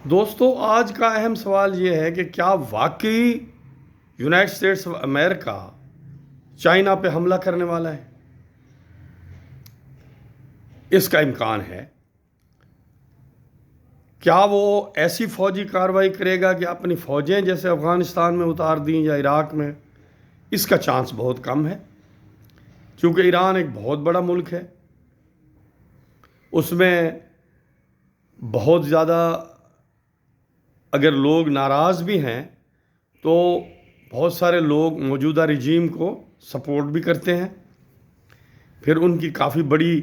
دوستو آج کا اہم سوال یہ ہے کہ کیا واقعی United States of America China پہ حملہ کرنے والا ہے؟ اس کا امکان ہے۔ کیا وہ ایسی فوجی کارروائی کرے گا کہ اپنی فوجیں جیسے افغانستان میں اتار دیں یا عراق میں؟ اس کا چانس بہت کم ہے، کیونکہ ایران ایک بہت بڑا ملک ہے، اس میں بہت زیادہ اگر لوگ ناراض بھی ہیں تو بہت سارے لوگ موجودہ رجیم کو سپورٹ بھی کرتے ہیں، پھر ان کی کافی بڑی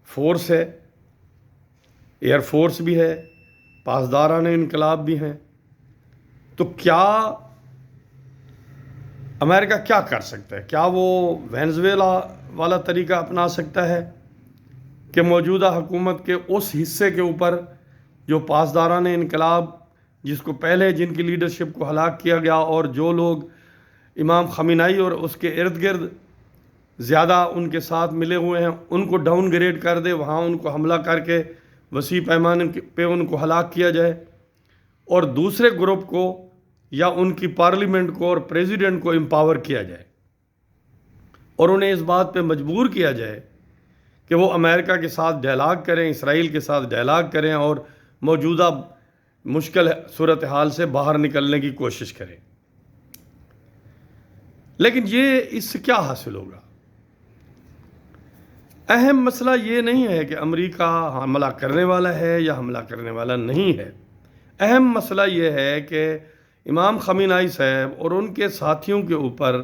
فورس ہے، ایئر فورس بھی ہے، پاسداران انقلاب بھی ہیں۔ تو کیا امریکہ کیا کر سکتا ہے؟ کیا وہ وینزویلا والا طریقہ اپنا سکتا ہے کہ موجودہ حکومت کے اس حصے کے اوپر جو پاسداران انقلاب جس کو پہلے جن کی لیڈرشپ کو ہلاک کیا گیا اور جو لوگ امام خامنہئی اور اس کے ارد گرد زیادہ ان کے ساتھ ملے ہوئے ہیں ان کو ڈاؤن گریڈ کر دے، وہاں ان کو حملہ کر کے وسیع پیمانے پہ ان کو ہلاک کیا جائے، اور دوسرے گروپ کو یا ان کی پارلیمنٹ کو اور پریزیڈنٹ کو امپاور کیا جائے اور انہیں اس بات پہ مجبور کیا جائے کہ وہ امریکہ کے ساتھ ڈائلاگ کریں، اسرائیل کے ساتھ ڈائلاگ کریں اور موجودہ مشکل صورتحال سے باہر نکلنے کی کوشش کریں۔ لیکن اس سے کیا حاصل ہوگا؟ اہم مسئلہ یہ نہیں ہے کہ امریکہ حملہ کرنے والا ہے یا حملہ کرنے والا نہیں ہے۔ اہم مسئلہ یہ ہے کہ امام خامنہئی صاحب اور ان کے ساتھیوں کے اوپر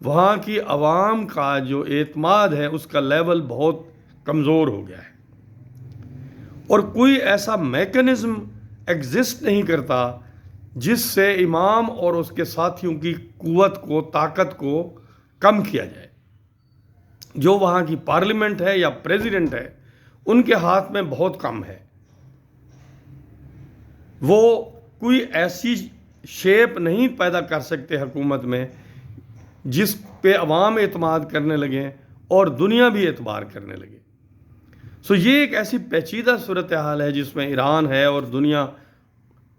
وہاں کی عوام کا جو اعتماد ہے اس کا لیول بہت کمزور ہو گیا ہے، اور کوئی ایسا میکانزم ایگزسٹ نہیں کرتا جس سے امام اور اس کے ساتھیوں کی قوت کو، طاقت کو کم کیا جائے۔ جو وہاں کی پارلیمنٹ ہے یا پریزیڈنٹ ہے ان کے ہاتھ میں بہت کم ہے، وہ کوئی ایسی شیپ نہیں پیدا کر سکتے حکومت میں جس پہ عوام اعتماد کرنے لگیں اور دنیا بھی اعتبار کرنے لگے۔ یہ ایک ایسی پیچیدہ صورتحال ہے جس میں ایران ہے اور دنیا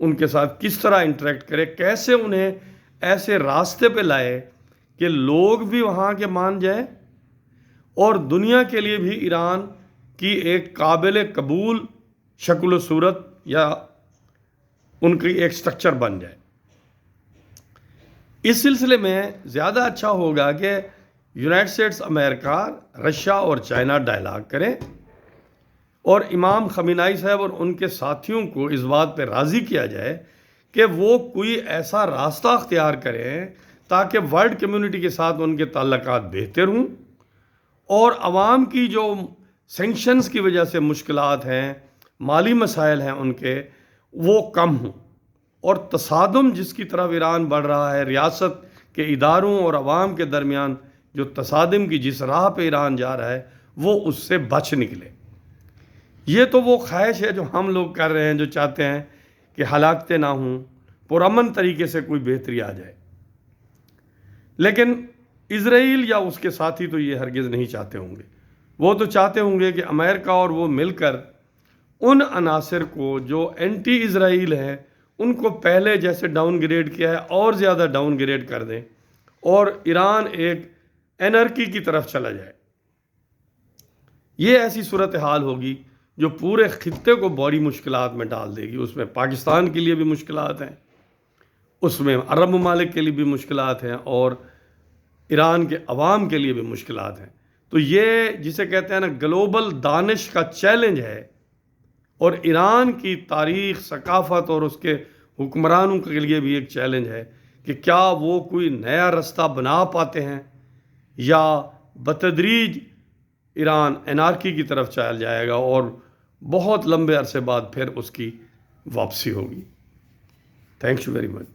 ان کے ساتھ کس طرح انٹریکٹ کرے، کیسے انہیں ایسے راستے پہ لائے کہ لوگ بھی وہاں کے مان جائیں اور دنیا کے لیے بھی ایران کی ایک قابل قبول شکل و صورت یا ان کی ایک سٹرکچر بن جائے۔ اس سلسلے میں زیادہ اچھا ہوگا کہ یونائٹڈ اسٹیٹس امریکہ، رشیا اور چائنا ڈائلاگ کریں اور امام خامنہئی صاحب اور ان کے ساتھیوں کو اس بات پہ راضی کیا جائے کہ وہ کوئی ایسا راستہ اختیار کریں تاکہ ورلڈ کمیونٹی کے ساتھ ان کے تعلقات بہتر ہوں اور عوام کی جو سینکشنز کی وجہ سے مشکلات ہیں، مالی مسائل ہیں ان کے، وہ کم ہوں، اور تصادم جس کی طرف ایران بڑھ رہا ہے، ریاست کے اداروں اور عوام کے درمیان جو تصادم کی جس راہ پہ ایران جا رہا ہے وہ اس سے بچ نکلے۔ یہ تو وہ خواہش ہے جو ہم لوگ کر رہے ہیں، جو چاہتے ہیں کہ ہلاکتیں نہ ہوں، پرامن طریقے سے کوئی بہتری آ جائے۔ لیکن اسرائیل یا اس کے ساتھی تو یہ ہرگز نہیں چاہتے ہوں گے۔ وہ تو چاہتے ہوں گے کہ امریکہ اور وہ مل کر ان عناصر کو جو اینٹی اسرائیل ہیں ان کو پہلے جیسے ڈاؤن گریڈ کیا ہے اور زیادہ ڈاؤن گریڈ کر دیں اور ایران ایک اینرکی کی طرف چلا جائے۔ یہ ایسی صورتحال ہوگی جو پورے خطے کو بڑی مشکلات میں ڈال دے گی۔ اس میں پاکستان کے لیے بھی مشکلات ہیں، اس میں عرب ممالک کے لیے بھی مشکلات ہیں، اور ایران کے عوام کے لیے بھی مشکلات ہیں۔ تو یہ جسے کہتے ہیں نا گلوبل دانش کا چیلنج ہے، اور ایران کی تاریخ، ثقافت اور اس کے حکمرانوں کے لیے بھی ایک چیلنج ہے کہ کیا وہ کوئی نیا راستہ بنا پاتے ہیں یا بتدریج ایران انارکی کی طرف چل جائے گا اور بہت لمبے عرصے بعد پھر اس کی واپسی ہوگی۔ Thank you very much.